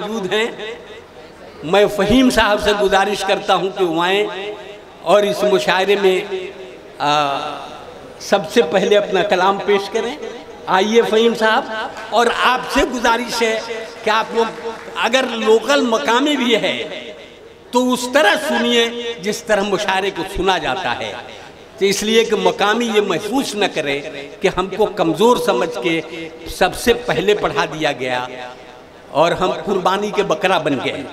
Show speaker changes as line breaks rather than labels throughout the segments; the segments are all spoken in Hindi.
मौजूद हैं, मैं फ़हीम साहब से गुजारिश करता हूं कि वो आएँ और इस मुशायरे में सबसे पहले अपना कलाम पेश करें। आइए फ़हीम साहब, और आपसे गुजारिश है कि आप लोग अगर लोकल मकामी भी है तो उस तरह सुनिए जिस तरह मुशायरे को सुना जाता है, तो इसलिए कि मकामी ये महसूस न करे कि हमको कमज़ोर समझ के सबसे पहले पढ़ा दिया गया और हम कुर्बानी के बकरा बन गए।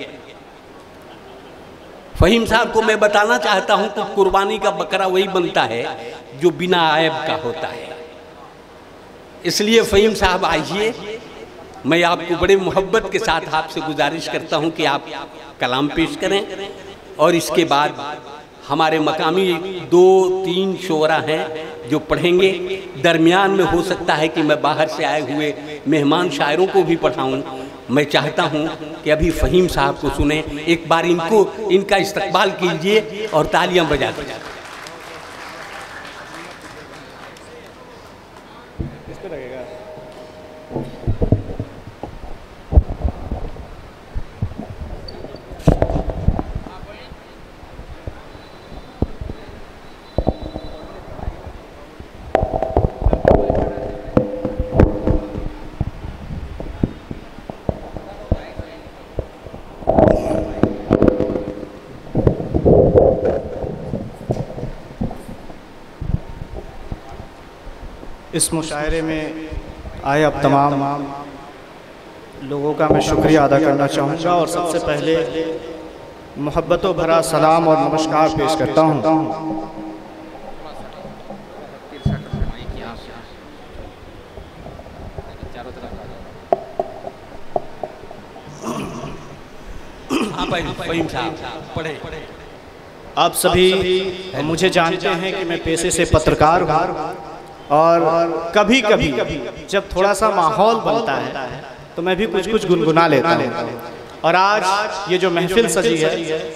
फ़हीम साहब को मैं बताना चाहता हूं कि कुर्बानी का बकरा वही बनता है जो बिना ऐब का होता है। इसलिए फ़हीम साहब आइए, मैं आपको बड़े मोहब्बत के साथ आपसे गुजारिश करता हूं कि आप कलाम पेश करें, और इसके बाद हमारे मकामी 2-3 शोरा हैं जो पढ़ेंगे। दरमियान में हो सकता है कि मैं बाहर से आए हुए मेहमान शायरों को भी पढ़ाऊं। मैं चाहता हूं कि अभी फ़हीम साहब को सुने, एक बार इनका इस्तकबाल कीजिए और तालियां बजा दीजिए।
इस मुशायरे में आए अब तमाम लोगों का मैं शुक्रिया अदा करना चाहूँगा, और सबसे पहले मोहब्बतों भरा सलाम और नमस्कार पेश करता हूँ। आप सभी मुझे जानते हैं कि मैं पेशे से पत्रकार हूँ, और कभी कभी जब थोड़ा सा माहौल बनता है तो मैं भी कुछ गुनगुना लेता हूँ। और आज ये जो महफिल सजी है,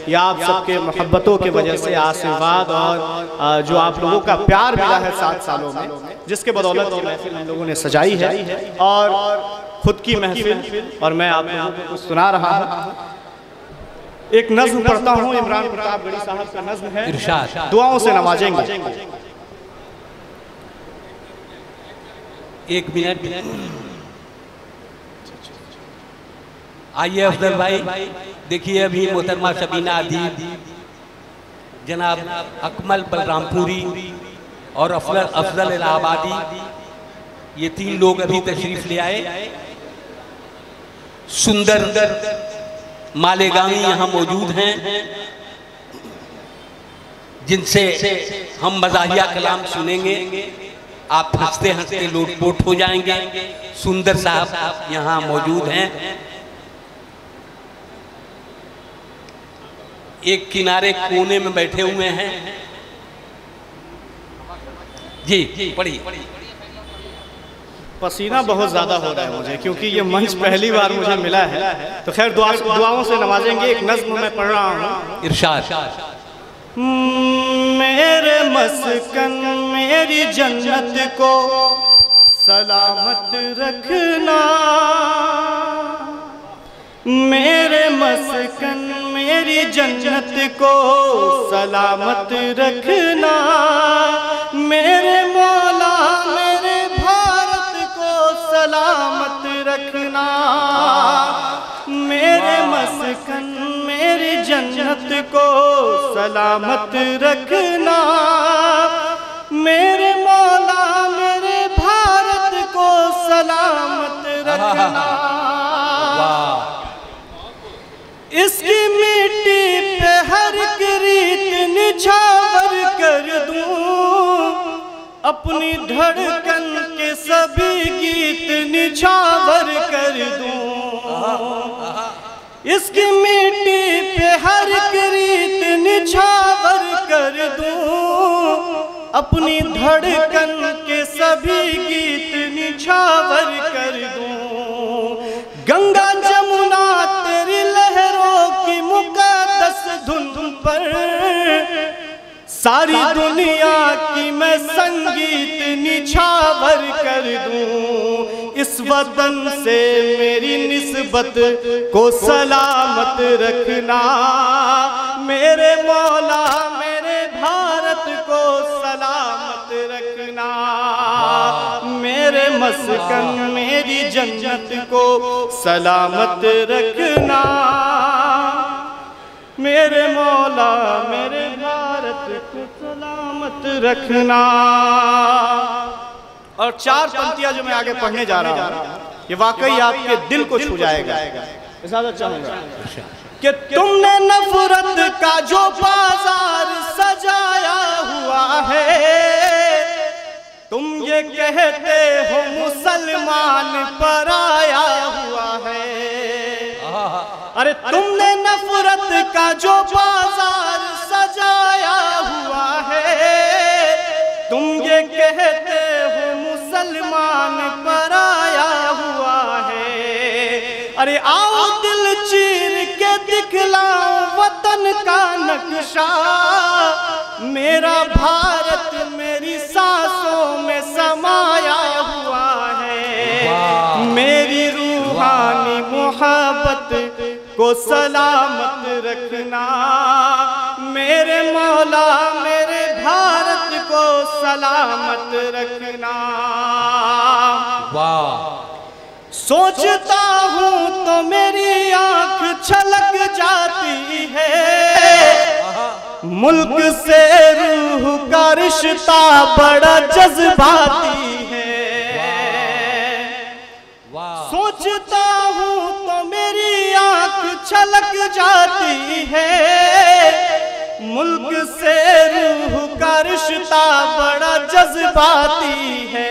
ये आप सबके मोहब्बतों की वजह से, आशीर्वाद और जो आप लोगों का प्यार मिला है 7 सालों में, जिसके बदौलत ये महफिल हम लोगों ने सजाई है। और खुद की महफिल, और मैं आप लोगों को कुछ सुना रहा हूँ। एक नज़्म पढ़ता हूँ, इमरान प्रतापगढ़ी साहब का नज़्म है, दुआओं से नवाजेंगे।
1 मिनट आइए अफजल भाई। देखिए अभी मोहतरमा शबीना अदीब, जनाब अकमल बलरामपुरी और अफजल इलाहाबादी, ये 3 लोग अभी तशरीफ ले आए। सुंदर मालेगामी यहाँ मौजूद हैं, जिनसे हम मज़ाहिया कलाम सुनेंगे। आप हंसते हंसते लोटपोट हो जाएंगे। सुंदर साहब यहाँ मौजूद हैं। एक किनारे कोने में बैठे हुए हैं। जी पढ़िए।
पसीना बहुत ज़्यादा हो रहा है मुझे, क्योंकि ये मंच पहली बार मुझे मिला है। तो खैर दुआओं से नवाजेंगे। एक नज़्म मैं पढ़ रहा हूँ।
इरशाद।
मेरे मस्कन मेरी जन्नत को सलामत रखना, मेरे मस्कन मेरी जन्नत को सलामत रखना, मेरे मौला मेरे भारत को सलामत रखना, मेरे मस्कन मेरी जन्नत को सलामत रखना, मेरे मौला मेरे भारत को सलामत रखना। इसकी मिट्टी पे हर रीत निछावर कर दूं, अपनी धड़कन के सभी गीत निछावर कर दूं। इसकी मिट्टी पे हर रीत निछावर कर दूं, अपनी धड़कन के सभी गीत निछावर कर दूं। गंगा जमुना तेरी लहरों की मुक़द्दस धुन पर सारी दुनिया की मैं संगीत निछावर कर दूं। इस वतन से मेरी निस्बत को सलामत रखना। मेरे मौला मेरे भारत को सलामत रखना। मेरे मस्कन मेरी जन्नत को सलामत रखना। मेरे मौला मेरे भारत को सलामत रखना। और 4 पंक्तियां जो मैं आगे पढ़ने जा रहा हूं, ये वाकई आपके दिल को छू जाएगा। इजाजत चाहूंगा कि तुमने नफरत का जो बाजार सजाया हुआ है, तुम ये कहते हो मुसलमान पराया हुआ है। अरे तुमने नफरत का जो बाजार सजाया हुआ है, तुम ये कहते हो मुसलमान पराया हुआ है। अरे आओ दिल चीर के दिखलाओ वतन का नक्शा। मेरा भारत मेरी सांसों में समाया हुआ है। मेरी रूहानी मोहब्बत को सलामत रखना। मेरे मौला मेरे भारत को सलामत रखना।
वाह!
सोचता हूँ तो मेरी आंख छलक जाती है। मुल्क से रूह का रिश्ता बड़ा जज्बाती है। सोचता हूँ तो मेरी आंख छलक जाती है। मुल्क से रूह का रिश्ता बड़ा जज्बाती है।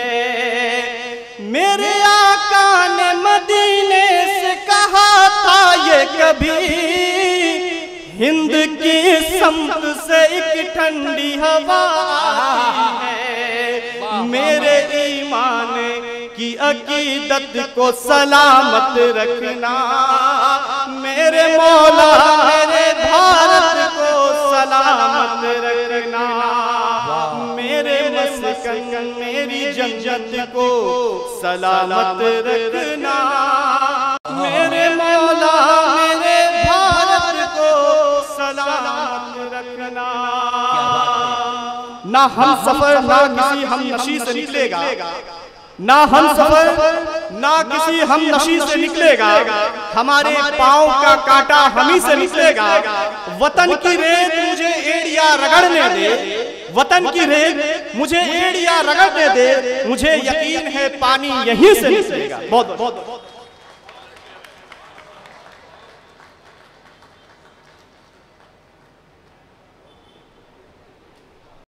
मेरे आका ने मदीने से कहा था ये कभी, हिंद की समत से एक ठंडी हवा आती है। मेरे ईमान की अकीदत को सलामत रखना। मेरे मौला मेरे भारत को सलामत रखना। मेरे मस्कन मेरी जन्नत को सलामत रखना। मेरे मौला मेरे भारत को सलामत रखना। ना हम सफर ना किसी हम नशी से निकलेगा। ना हम सफर ना किसी हम नशी से निकलेगा। हमारे पाँव का कांटा हम ही से निकलेगा। वतन की रेत मुझे एड़िया रगड़ने दे। वतन की रेत मुझे एड़िया रगड़ने दे। मुझे यकीन है पानी यहीं से निकलेगा। बहुत बहुत